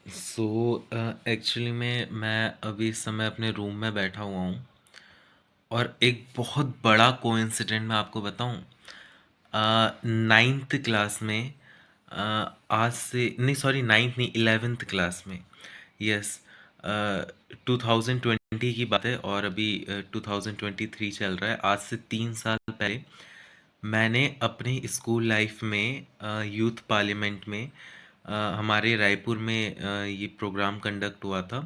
So actually में मैं अभी इस समय अपने रूम में बैठा हुआ हूँ और एक बहुत बड़ा कोइंसिडेंट मैं आपको बताऊँ। नाइन्थ क्लास में आज से नहीं, सॉरी, नाइन्थ नहीं, 11th क्लास में। यस। 2020 की बात है और अभी 2023 चल रहा है। आज से 3 साल पहले मैंने अपने स्कूल लाइफ में यूथ पार्लियामेंट में हमारे रायपुर में ये प्रोग्राम कंडक्ट हुआ था।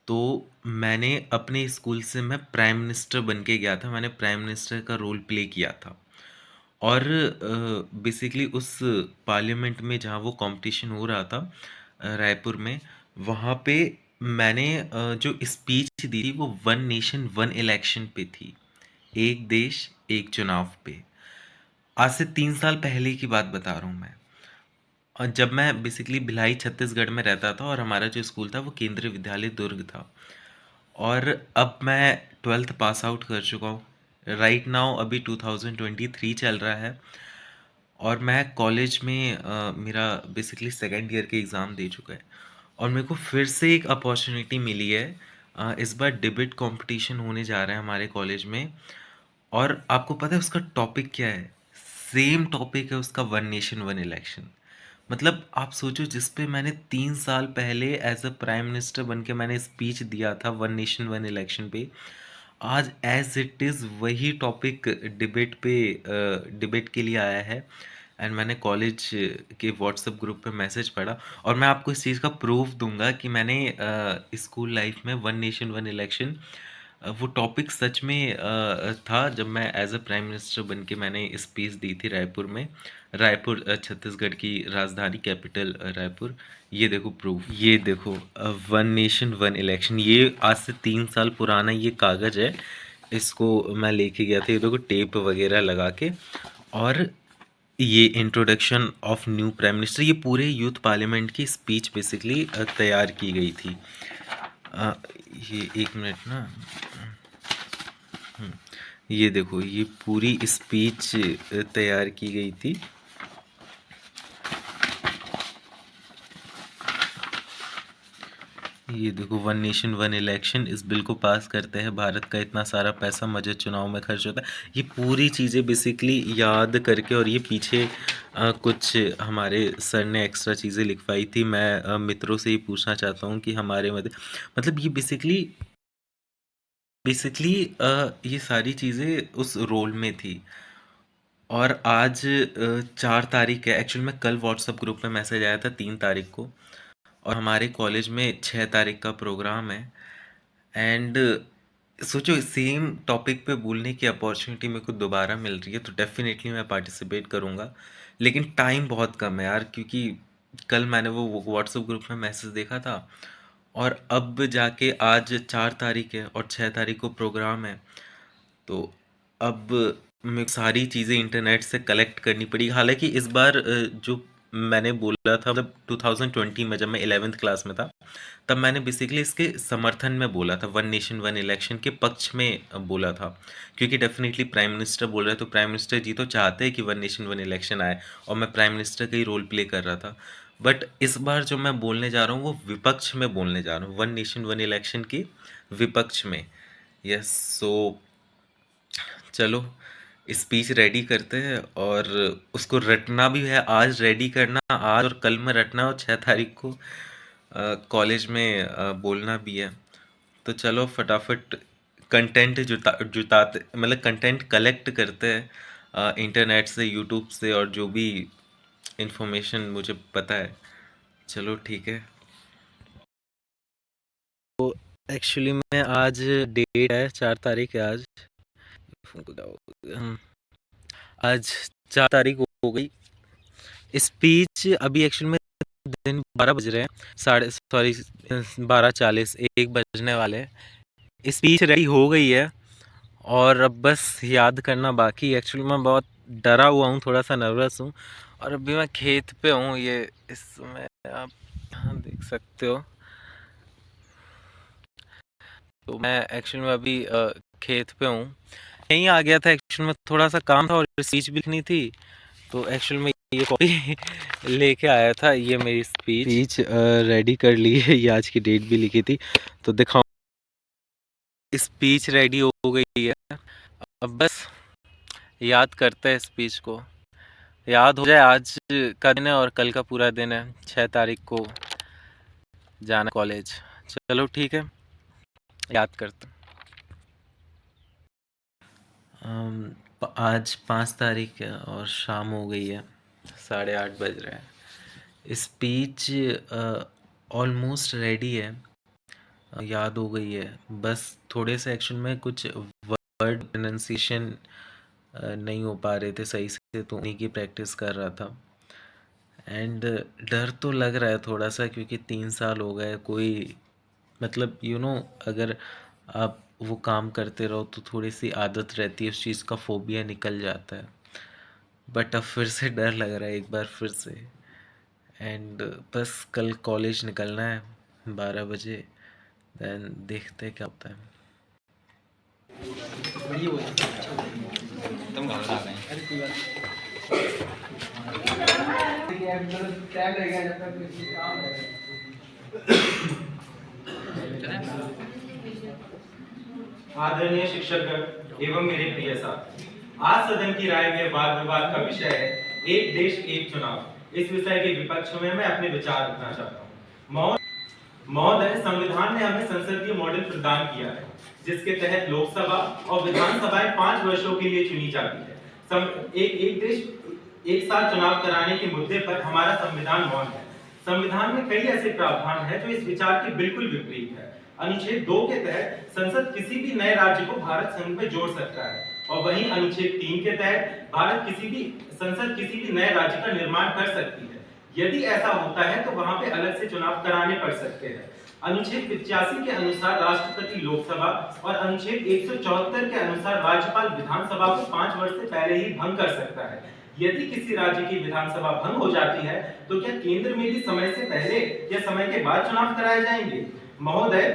तो मैंने अपने स्कूल से मैं प्राइम मिनिस्टर बन के गया था। मैंने प्राइम मिनिस्टर का रोल प्ले किया था। और बेसिकली उस पार्लियामेंट में जहाँ वो कंपटीशन हो रहा था, रायपुर में, वहाँ पे मैंने जो स्पीच दी थी वो वन नेशन वन इलेक्शन पे थी। एक देश एक चुनाव पे। आज से 3 साल पहले की बात बता रहा हूँ मैं। और जब मैं बेसिकली भिलाई छत्तीसगढ़ में रहता था और हमारा जो स्कूल था वो केंद्रीय विद्यालय दुर्ग था। और अब मैं 12th पास आउट कर चुका हूँ। राइट नाउ अभी 2023 चल रहा है और मैं कॉलेज में मेरा बेसिकली सेकेंड ईयर के एग्ज़ाम दे चुका है। और मेरे को फिर से एक अपॉर्चुनिटी मिली है। इस बार डिबेट कंपटीशन होने जा रहा है हमारे कॉलेज में। और आपको पता है उसका टॉपिक क्या है? सेम टॉपिक है उसका, वन नेशन वन इलेक्शन। मतलब आप सोचो, जिस पे मैंने 3 साल पहले एज अ प्राइम मिनिस्टर बन के मैंने स्पीच दिया था वन नेशन वन इलेक्शन पे, आज एज इट इज़ वही टॉपिक डिबेट के लिए आया है। एंड मैंने कॉलेज के व्हाट्सएप ग्रुप पे मैसेज पढ़ा और मैं आपको इस चीज़ का प्रूफ दूंगा कि मैंने स्कूल लाइफ में वन नेशन वन इलेक्शन, वो टॉपिक सच में था जब मैं एज अ प्राइम मिनिस्टर बन के मैंने स्पीच दी थी रायपुर में। रायपुर छत्तीसगढ़ की राजधानी, कैपिटल रायपुर। ये देखो प्रूफ, ये देखो, वन नेशन वन इलेक्शन। ये आज से 3 साल पुराना ये कागज़ है। इसको मैं लेके गया था, ये देखो टेप वगैरह लगा के। और ये introduction of new prime minister, ये पूरे यूथ पार्लियामेंट की स्पीच बेसिकली तैयार की गई थी। अ, ये एक मिनट ना। ये देखो, ये पूरी स्पीच तैयार की गई थी। ये देखो, वन नेशन वन इलेक्शन, इस बिल को पास करते हैं भारत का इतना सारा पैसा मजे चुनाव में खर्च होता है। ये पूरी चीज़ें बेसिकली याद करके, और ये पीछे कुछ हमारे सर ने एक्स्ट्रा चीज़ें लिखवाई थी। मैं मित्रों से ही पूछना चाहता हूँ कि हमारे मतलब ये बेसिकली ये सारी चीज़ें उस रोल में थी। और आज 4 तारीख है। एक्चुअल में कल व्हाट्सएप ग्रुप में मैसेज आया था 3 तारीख को। और हमारे कॉलेज में 6 तारीख का प्रोग्राम है। एंड सोचो, सेम टॉपिक पे बोलने की अपॉर्चुनिटी मेरे को दोबारा मिल रही है, तो डेफिनेटली मैं पार्टिसिपेट करूँगा। लेकिन टाइम बहुत कम है यार, क्योंकि कल मैंने वो व्हाट्सएप ग्रुप में मैसेज देखा था और अब जाके आज 4 तारीख है और 6 तारीख को प्रोग्राम है। तो अब मैं सारी चीज़ें इंटरनेट से कलेक्ट करनी पड़ी। हालांकि इस बार जो मैंने बोला था, मतलब 2020 में जब मैं 11th क्लास में था, तब मैंने बेसिकली इसके समर्थन में बोला था, वन नेशन वन इलेक्शन के पक्ष में बोला था। क्योंकि डेफिनेटली प्राइम मिनिस्टर बोल रहे हैं तो प्राइम मिनिस्टर जी तो चाहते हैं कि वन नेशन वन इलेक्शन आए, और मैं प्राइम मिनिस्टर का ही रोल प्ले कर रहा था। बट इस बार जो मैं बोलने जा रहा हूँ वो विपक्ष में बोलने जा रहा हूँ, वन नेशन वन इलेक्शन के विपक्ष में। यस। सो चलो, स्पीच रेडी करते हैं और उसको रटना भी है। आज रेडी करना, आज और कल में रटना, और 6 तारीख को कॉलेज में बोलना भी है। तो चलो फटाफट कंटेंट जुटाते, मतलब कंटेंट कलेक्ट करते हैं इंटरनेट से, यूट्यूब से, और जो भी इंफॉर्मेशन मुझे पता है। चलो ठीक है। तो एक्चुअली में आज डेट है 4 तारीख है आज। आज 4 तारीख हो गई। स्पीच अभी एक्चुअल में दिन 12 बज रहे हैं, साढ़े सॉरी 12:40, 1 बजने वाले हैं। स्पीच रेडी हो गई है और अब बस याद करना बाकी है। एक्चुअली मैं बहुत डरा हुआ हूँ, थोड़ा सा नर्वस हूँ। और अभी मैं खेत पे हूँ, ये इस समय आप देख सकते हो। तो मैं एक्चुअली में अभी खेत पे हूँ, यहीं आ गया था। एक्चुअल में थोड़ा सा काम था और स्पीच भी लिखनी थी, तो एक्चुअल में ये कॉपी लेके आया था, ये मेरी स्पीच रेडी कर ली है, ये आज की डेट भी लिखी थी, तो दिखाऊं। स्पीच रेडी हो गई है, अब बस याद करते हैं स्पीच को, याद हो जाए। आज का दिन है और कल का पूरा दिन है, 6 तारीख को जाना कॉलेज। चलो ठीक है, याद करते हैं। आज 5 तारीख है और शाम हो गई है, 8:30 बज रहे हैं। स्पीच ऑलमोस्ट रेडी है, याद हो गई है, बस थोड़े से एक्शन में कुछ वर्ड प्रोनाउंसिएशन नहीं हो पा रहे थे सही से, तो उन्हीं की प्रैक्टिस कर रहा था। एंड डर तो लग रहा है थोड़ा सा, क्योंकि 3 साल हो गए, कोई मतलब अगर आप वो काम करते रहो तो थोड़ी सी आदत रहती है, उस चीज़ का फोबिया निकल जाता है। बट अब फिर से डर लग रहा है एक बार फिर से। एंड बस कल कॉलेज निकलना है 12 बजे, देन देखते हैं क्या होता है। आदरणीय शिक्षकगण एवं मेरे प्रिय साथी, आज सदन की राय में वाद विवाद का विषय है एक देश एक चुनाव। इस विषय के विपक्ष में मैं अपने विचार रखना चाहता हूँ। महोदय, संविधान ने हमें संसदीय मॉडल प्रदान किया है, जिसके तहत लोकसभा और विधानसभाएं 5 वर्षों के लिए चुनी जाती है। एक देश एक साथ चुनाव कराने के मुद्दे पर हमारा संविधान मौन है। संविधान में कई ऐसे प्रावधान हैं जो इस विचार के बिल्कुल विपरीत है। अनुच्छेद 2 के तहत संसद किसी भी नए राज्य को भारत संघ में जोड़ सकता है, और वहीं अनुच्छेद 3 के तहत संसद किसी भी नए राज्य का निर्माण कर सकती है। यदि ऐसा होता है तो वहां पे अलग से चुनाव कराने पड़ सकते हैं। अनुच्छेद 85 के अनुसार राष्ट्रपति लोकसभा और अनुच्छेद 174 के अनुसार राज्यपाल विधानसभा को 5 वर्ष से पहले ही भंग कर सकता है। यदि किसी राज्य की विधानसभा भंग हो जाती है तो क्या केंद्र में भी समय से पहले या समय के बाद चुनाव कराए जाएंगे? महोदय,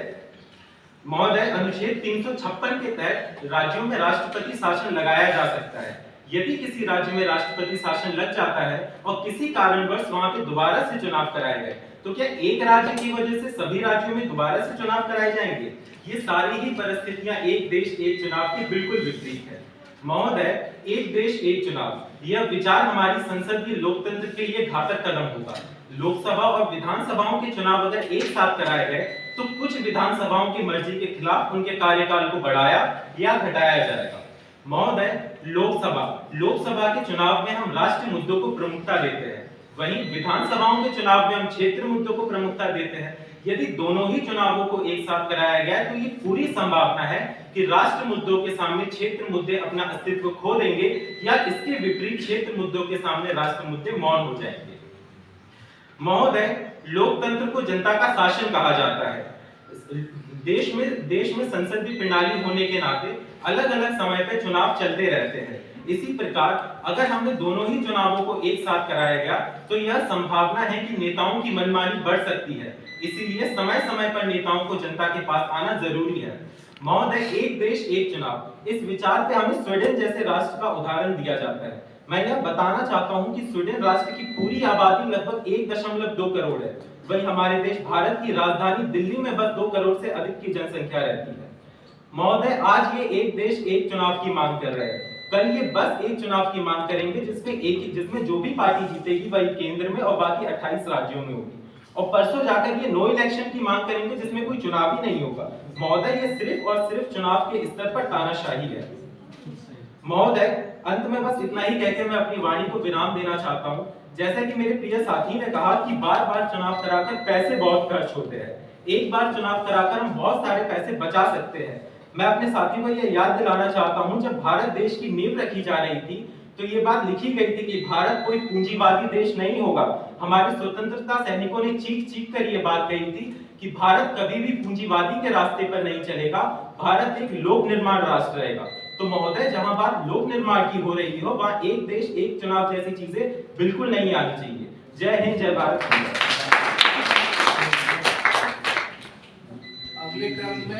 अनुच्छेद 356 के तहत राज्यों में राष्ट्रपति शासन लगाया जा सकता है। यदि किसी राज्य में राष्ट्रपति शासन लग जाता है और किसी कारणवश वहां पे दोबारा से चुनाव कराए गए, तो क्या एक राज्य की वजह से सभी राज्यों में दोबारा से चुनाव कराए जाएंगे? ये सारी ही परिस्थितियां एक देश एक चुनाव की बिल्कुल विपरीत है। महोदय, एक देश एक चुनाव, यह विचार हमारी संसदीय लोकतंत्र के लिए घातक कदम होगा। लोकसभा और विधानसभाओं के चुनाव अगर एक साथ कराए गए तो कुछ विधानसभाओं की मर्जी के खिलाफ उनके कार्यकाल को बढ़ाया या घटाया जाएगा। महोदय, लोकसभा के चुनाव में हम राष्ट्रीय मुद्दों को प्रमुखता देते हैं, वहीं विधानसभाओं के चुनाव में हम क्षेत्रीय मुद्दों को प्रमुखता देते हैं। यदि दोनों ही चुनावों को एक साथ कराया गया तो ये पूरी संभावना है कि राष्ट्र मुद्दों के सामने क्षेत्र मुद्दे अपना अस्तित्व खो देंगे, या इसके विपरीत क्षेत्र मुद्दों के सामने राष्ट्र मुद्दे मौन हो जाएंगे। महोदय, लोकतंत्र को जनता का शासन कहा जाता है। देश में संसदीय प्रणाली होने के नाते अलग अलग समय पे चुनाव चलते रहते हैं। इसी प्रकार अगर हमने दोनों ही चुनावों को एक साथ कराया गया तो यह संभावना है कि नेताओं की मनमानी बढ़ सकती है। इसीलिए समय समय पर नेताओं को जनता के पास आना जरूरी है। महोदय, एक देश एक चुनाव, इस विचार पे हमें स्वीडन जैसे राष्ट्र का उदाहरण दिया जाता है। मैं यह बताना चाहता हूं कि स्वीडन राष्ट्र की पूरी आबादी लगभग 1.2 करोड़ है, वहीं हमारे देश भारत की राजधानी दिल्ली में बस 2 करोड़ से अधिक की जनसंख्या रहती है। महोदय, आज ये एक देश एक चुनाव की मांग कर रहे हैं, कल ये बस एक चुनाव की मांग करेंगे जिसमें जो भी पार्टी जीतेगी वही केंद्र में और बाकी 28 राज्यों में होगी, और परसों जाकर ये नो इलेक्शन की मांग करेंगे जिसमें कोई चुनाव ही नहीं होगा। महोदय, ये सिर्फ और सिर्फ चुनाव के स्तर पर तानाशाही है। महोदय, अंत में बस इतना ही कहकर मैं अपनी वाणी को विराम देना चाहता हूं। जैसा कि मेरे प्रिय साथी ने कहा कि बार-बार चुनाव कराकर पैसे बहुत खर्च होते हैं, एक बार चुनाव कराकर हम बहुत सारे पैसे बचा सकते हैं। मैं अपने साथी को यह याद दिलाना चाहता हूं, जब भारत देश की नींव रखी जा रही थी तो ये बात लिखी गई थी कि भारत कोई पूंजीवादी देश नहीं होगा। हमारे स्वतंत्रता सैनिकों ने चीख-चीख कर ये बात कही थी कि भारत कभी भी पूंजीवादी के रास्ते पर नहीं चलेगा, भारत एक लोक निर्माण राष्ट्र रहेगा। तो महोदय, जहां बात लोक निर्माण की हो रही हो वहां एक देश एक चुनाव जैसी चीजें बिल्कुल नहीं आनी चाहिए। जय हिंद, जय भारत। अगले क्रम में